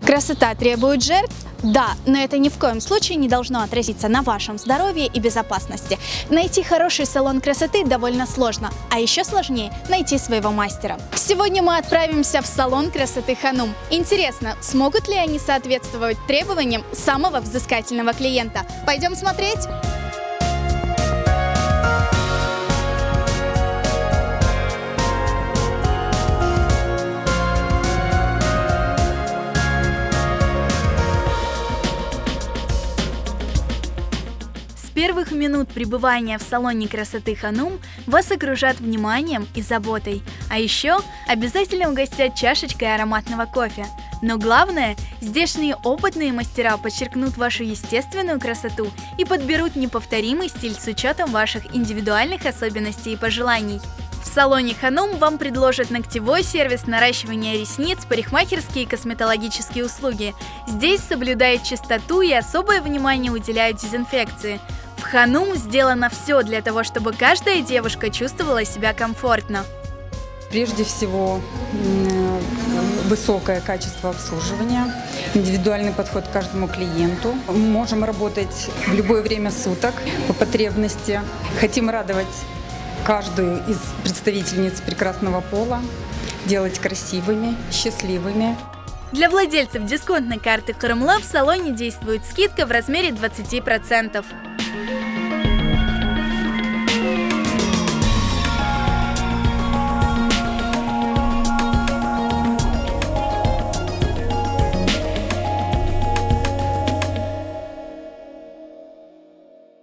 Красота требует жертв? Да, но это ни в коем случае не должно отразиться на вашем здоровье и безопасности. Найти хороший салон красоты довольно сложно, а еще сложнее найти своего мастера. Сегодня мы отправимся в салон красоты Ханум. Интересно, смогут ли они соответствовать требованиям самого взыскательного клиента? Пойдем смотреть? С первых минут пребывания в салоне красоты Ханум вас окружат вниманием и заботой, а еще обязательно угостят чашечкой ароматного кофе. Но главное, здешние опытные мастера подчеркнут вашу естественную красоту и подберут неповторимый стиль с учетом ваших индивидуальных особенностей и пожеланий. В салоне Ханум вам предложат ногтевой сервис, наращивание ресниц, парикмахерские и косметологические услуги. Здесь соблюдают чистоту и особое внимание уделяют дезинфекции. В Ханум сделано все для того, чтобы каждая девушка чувствовала себя комфортно. Прежде всего, высокое качество обслуживания, индивидуальный подход к каждому клиенту. Мы можем работать в любое время суток по потребности. Хотим радовать каждую из представительниц прекрасного пола, делать красивыми, счастливыми. Для владельцев дисконтной карты Харумла в салоне действует скидка в размере 20%.